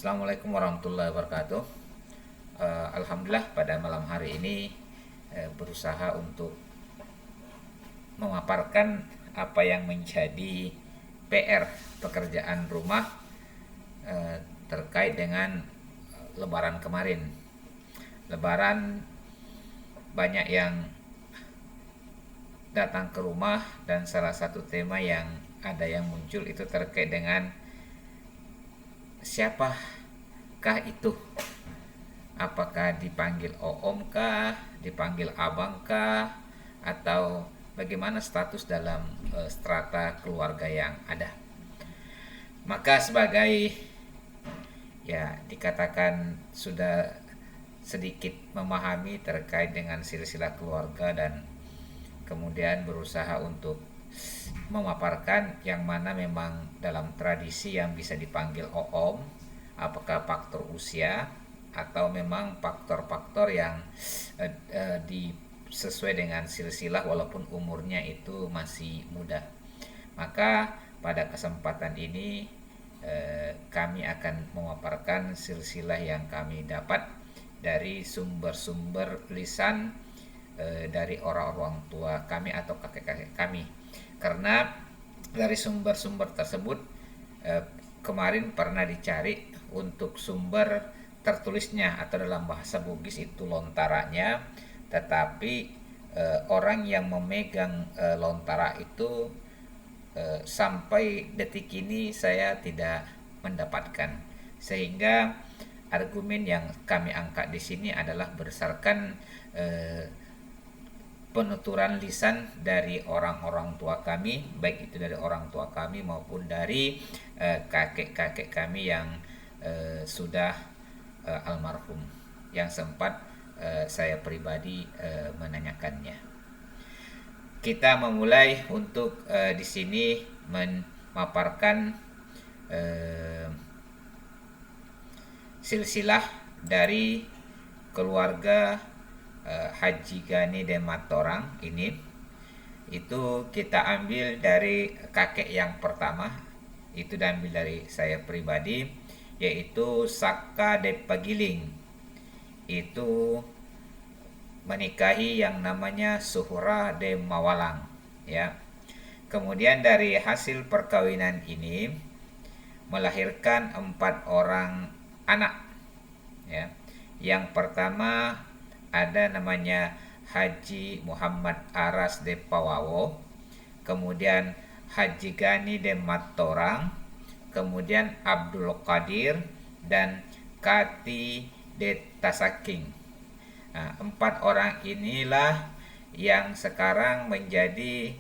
Assalamualaikum warahmatullahi wabarakatuh. Alhamdulillah pada malam hari ini berusaha untuk memaparkan apa yang menjadi PR pekerjaan rumah terkait dengan Lebaran kemarin. Lebaran banyak yang datang ke rumah dan salah satu tema yang ada yang muncul itu terkait dengan siapakah itu? Apakah dipanggil Oom kah, dipanggil Abang kah, atau bagaimana status dalam strata keluarga yang ada? Maka sebagai ya dikatakan sudah sedikit memahami terkait dengan silsilah keluarga dan kemudian berusaha untuk memaparkan yang mana memang dalam tradisi yang bisa dipanggil Oom, apakah faktor usia atau memang faktor-faktor yang sesuai dengan silsilah walaupun umurnya itu masih muda. Maka pada kesempatan ini kami akan memaparkan silsilah yang kami dapat dari sumber-sumber lisan dari orang-orang tua kami atau kakek-kakek kami. Karena dari sumber-sumber tersebut kemarin pernah dicari untuk sumber tertulisnya atau dalam bahasa Bugis itu lontaranya, tetapi orang yang memegang lontara itu sampai detik ini saya tidak mendapatkan, sehingga argumen yang kami angkat di sini adalah berdasarkan penuturan lisan dari orang-orang tua kami, baik itu dari orang tua kami maupun dari kakek-kakek kami yang sudah almarhum, yang sempat saya pribadi menanyakannya. Kita memulai untuk di sini memaparkan silsilah dari keluarga Haji Gani Dematorang ini. Itu kita ambil dari kakek yang pertama, itu diambil dari saya pribadi, yaitu Saka Depagiling. Itu menikahi yang namanya Suhura de Mawalang, ya. Kemudian dari hasil perkawinan ini melahirkan 4 orang anak, ya. Yang pertama ada namanya Haji Muhammad Aras de Pawawo, kemudian Haji Gani de Matorang, kemudian Abdul Qadir dan Kati de Tasaking. Nah, 4 orang inilah yang sekarang menjadi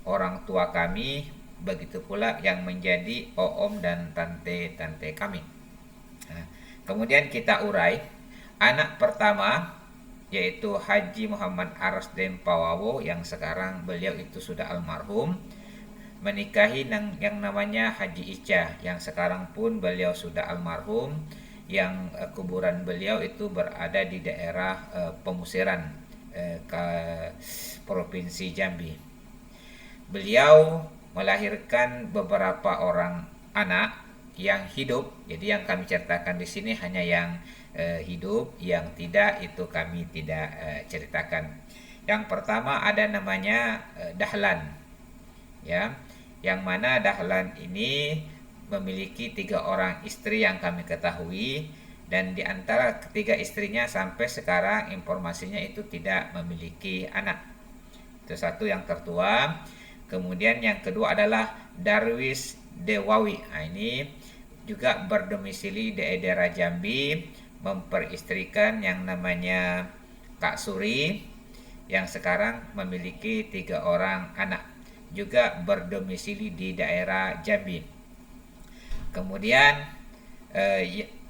orang tua kami, begitu pula yang menjadi oom dan tante-tante kami. Nah, kemudian kita urai. Anak pertama yaitu Haji Muhammad Aras Dempawawo, yang sekarang beliau itu sudah almarhum, menikahi yang namanya Haji Ica, yang sekarang pun beliau sudah almarhum, yang kuburan beliau itu berada di daerah Pemusiran, ke Provinsi Jambi. Beliau melahirkan beberapa orang anak yang hidup. Jadi yang kami ceritakan di sini hanya yang hidup, yang tidak itu kami tidak ceritakan. Yang pertama ada namanya Dahlan, ya, yang mana Dahlan ini memiliki 3 orang istri yang kami ketahui, dan di antara ketiga istrinya sampai sekarang informasinya itu tidak memiliki anak. Itu satu yang tertua. Kemudian yang kedua adalah Darwis Dewawi. Nah, ini juga berdomisili di daerah Jambi, memperistrikan yang namanya Kak Suri, yang sekarang memiliki 3 orang anak, juga berdomisili di daerah Jambi. Kemudian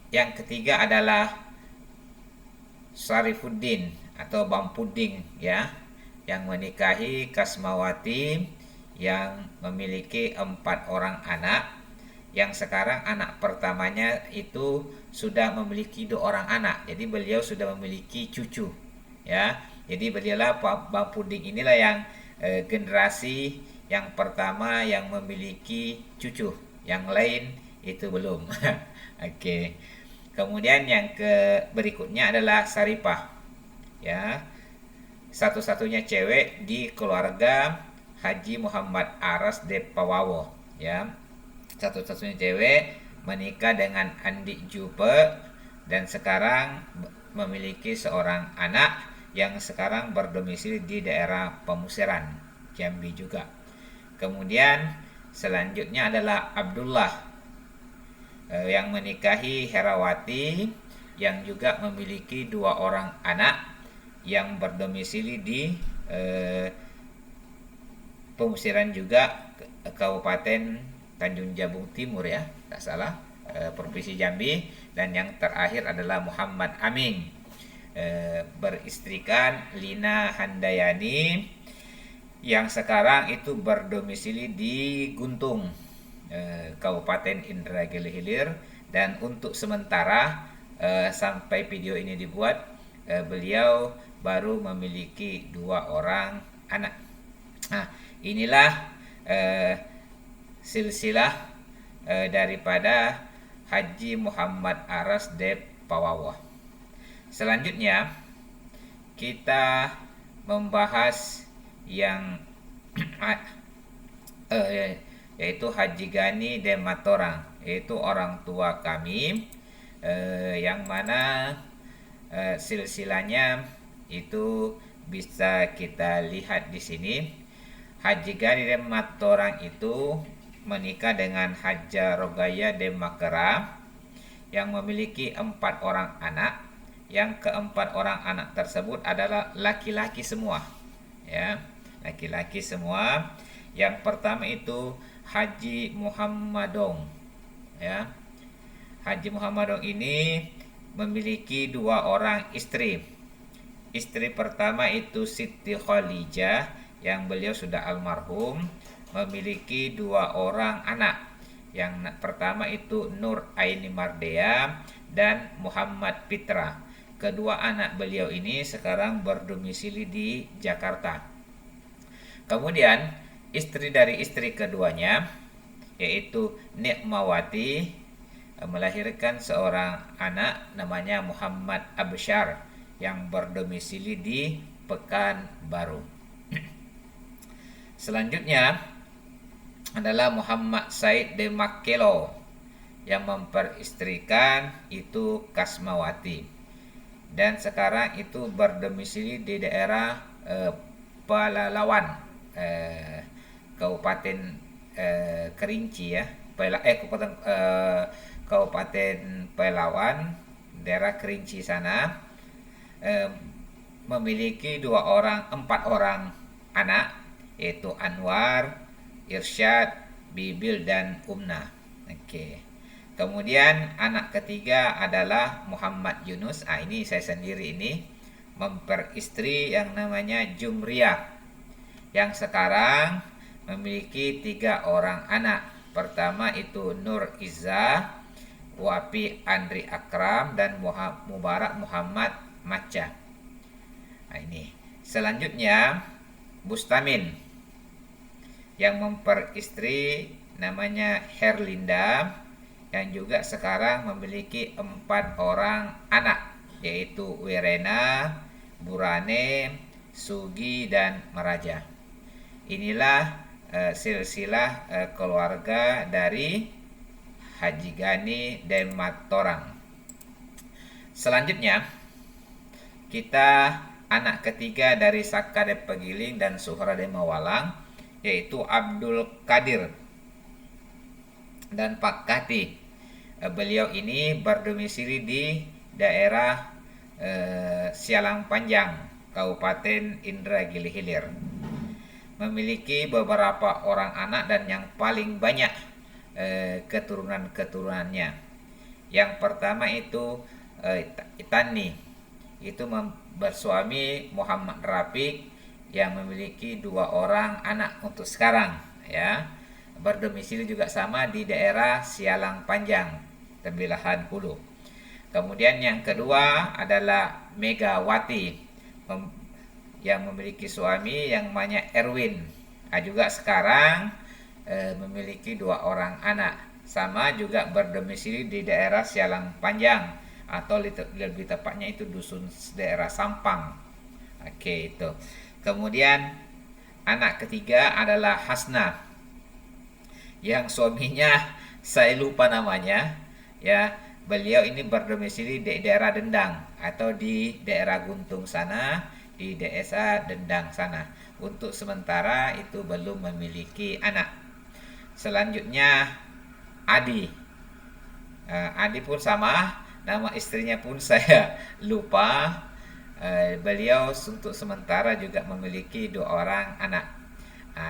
yang ketiga adalah Sarifuddin atau Bang Puding, ya, yang menikahi Kasmawati, yang memiliki 4 orang anak, yang sekarang anak pertamanya itu sudah memiliki 2 orang anak. Jadi beliau sudah memiliki cucu, ya. Jadi beliaulah Bang Puding inilah yang generasi yang pertama yang memiliki cucu. Yang lain itu belum. Oke. Kemudian yang berikutnya adalah Saripah. Ya, satu-satunya cewek di keluarga Haji Muhammad Aras de Pawawo. Ya, satu-satunya cewek menikah dengan Andi Jupe dan sekarang memiliki seorang anak yang sekarang berdomisili di daerah Pemusiran, Jambi juga. Kemudian selanjutnya adalah Abdullah yang menikahi Herawati yang juga memiliki 2 orang anak yang berdomisili di Pemusiran juga, Kabupaten Tanjung Jabung Timur ya, tak salah, Provinsi Jambi. Dan yang terakhir adalah Muhammad Amin, beristrikan Lina Handayani yang sekarang itu berdomisili di Guntung, Kabupaten Indragiri Hilir. Dan untuk sementara sampai video ini dibuat, beliau baru memiliki 2 orang anak. Nah, inilah silsilah daripada Haji Muhammad Aras de Pawawo. Selanjutnya kita membahas yang yaitu Haji Gani de Matorang, yaitu orang tua kami, yang mana silsilahnya itu bisa kita lihat di sini. Haji Gani de Matorang itu menikah dengan Haja Rogaya de Makera yang memiliki 4 orang anak. Yang ke-4 orang anak tersebut adalah laki-laki semua, ya, laki-laki semua. Yang pertama itu Haji Muhammadong, ya. Haji Muhammadong ini memiliki 2 orang istri. Istri pertama itu Siti Khalijah yang beliau sudah almarhum, memiliki 2 orang anak. Yang pertama itu Nur Aini Mardea dan Muhammad Pitra. Kedua anak beliau ini sekarang berdomisili di Jakarta. Kemudian istri dari istri keduanya yaitu Nikmawati melahirkan seorang anak namanya Muhammad Absyar yang berdomisili di Pekanbaru. Selanjutnya adalah Muhammad Said de Makelo yang memperistrikan itu Kasmawati. Dan sekarang itu berdomisili di daerah Pelalawan, Kabupaten Kerinci ya, Kabupaten Pelawan, daerah Kerinci sana, memiliki 4 orang anak, yaitu Anwar, Irsyad, Bibil dan Umnah. Oke. Kemudian anak ketiga adalah Muhammad Yunus. Ini saya sendiri ini memperistri yang namanya Jumriyah yang sekarang memiliki 3 orang anak. Pertama itu Nur Izzah, Wapi Andri Akram dan Mubarak Muhammad Maca. Ini. Selanjutnya Bustamin yang memperistri namanya Herlinda yang juga sekarang memiliki 4 orang anak, yaitu Werena, Burane, Sugi dan Meraja. Inilah silsilah keluarga dari Haji Gani de Matorang. Selanjutnya kita anak ketiga dari Saka de Pegiling dan Suhra de Mawalang, yaitu Abdul Qadir dan Pak Kati. Beliau ini berdomisili di daerah Sialang Panjang, Kabupaten Indragiri Hilir. Memiliki beberapa orang anak dan yang paling banyak keturunan-keturunannya. Yang pertama itu Itani, itu bersuami Muhammad Rafiq yang memiliki 2 orang anak untuk sekarang, ya. Berdomisili juga sama di daerah Sialang Panjang, Tembilahan Hulu. Kemudian yang kedua adalah Megawati yang memiliki suami yang namanya Erwin. Juga sekarang memiliki 2 orang anak, sama juga berdomisili di daerah Sialang Panjang atau lebih tepatnya itu dusun daerah Sampang. Oke, itu. Kemudian anak ketiga adalah Hasna, yang suaminya saya lupa namanya, ya. Beliau ini berdomisili di daerah Dendang atau di daerah Guntung sana, di desa Dendang sana. Untuk sementara itu belum memiliki anak. Selanjutnya Adi. Adi pun sama, nama istrinya pun saya lupa. Beliau untuk sementara juga memiliki 2 orang anak.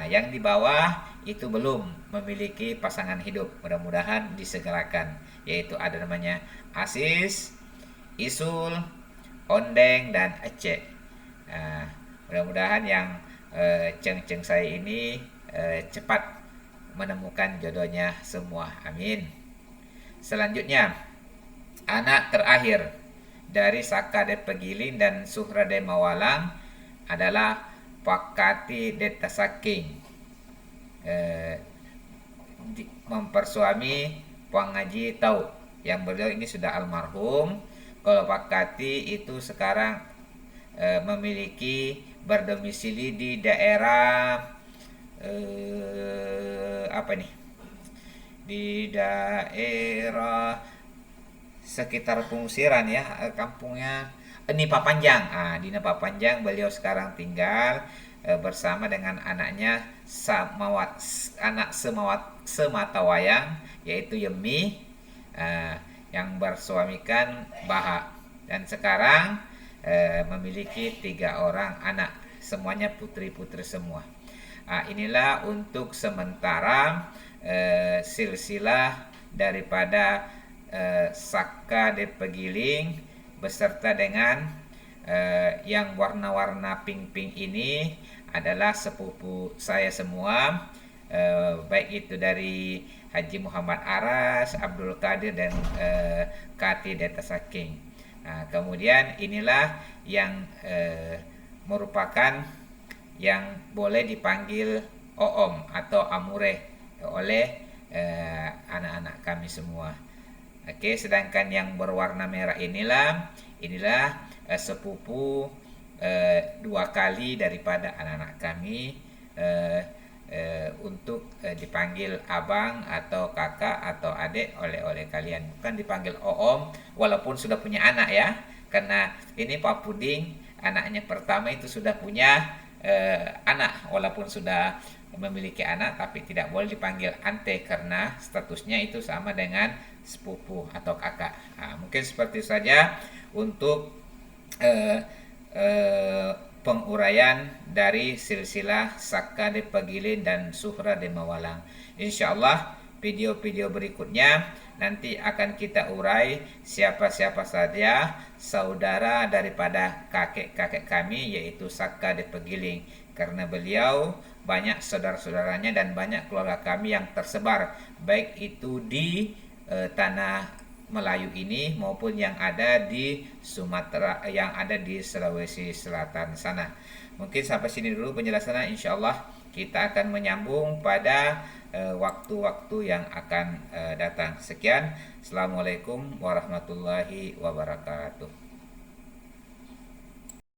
Yang di bawah itu belum memiliki pasangan hidup, mudah-mudahan disegerakan, yaitu ada namanya Asis, Isul, Ondeng, dan Aceh. Mudah-mudahan yang ceng-ceng saya ini cepat menemukan jodohnya semua, amin. Selanjutnya anak terakhir dari Saka de Pegiling dan Suhra de Mawalang adalah Pakati de Tasaking, mempersuami Puang Ngaji Tau, yang beliau ini sudah almarhum. Kalau Pakati itu sekarang memiliki berdomisili di daerah apa nih? Di daerah sekitar pengusiran ya, kampungnya Nipa Panjang. Di Nipa Panjang beliau sekarang tinggal bersama dengan anaknya sematawayang, yaitu Yemi, yang bersuamikan Baha, dan sekarang memiliki 3 orang anak, semuanya putri-putri semua. Inilah untuk sementara silsilah daripada Saka de Pegiling beserta dengan yang warna-warna pink-pink ini adalah sepupu saya semua, baik itu dari Haji Muhammad Aras, Abdul Qadir, dan Kati Deta Saking. Kemudian inilah yang merupakan yang boleh dipanggil Oom atau Amureh oleh anak-anak kami semua. Oke, sedangkan yang berwarna merah inilah sepupu 2 kali daripada anak-anak kami, untuk dipanggil abang atau kakak atau adik oleh kalian, bukan dipanggil Oom walaupun sudah punya anak ya, karena ini Pak Puding anaknya pertama itu sudah punya anak, walaupun sudah memiliki anak tapi tidak boleh dipanggil ante karena statusnya itu sama dengan sepupu atau kakak. Mungkin seperti saja untuk penguraian dari silsilah Saka de Pegiling dan Suhra de Mawalang. Insyaallah video-video berikutnya nanti akan kita urai siapa-siapa saja saudara daripada kakek-kakek kami, yaitu Saka de Pegiling, karena beliau banyak saudara-saudaranya dan banyak keluarga kami yang tersebar baik itu di tanah Melayu ini maupun yang ada di Sumatera, yang ada di Sulawesi Selatan sana. Mungkin sampai sini dulu penjelasannya, insyaallah kita akan menyambung pada waktu-waktu yang akan datang. Sekian, assalamualaikum warahmatullahi wabarakatuh.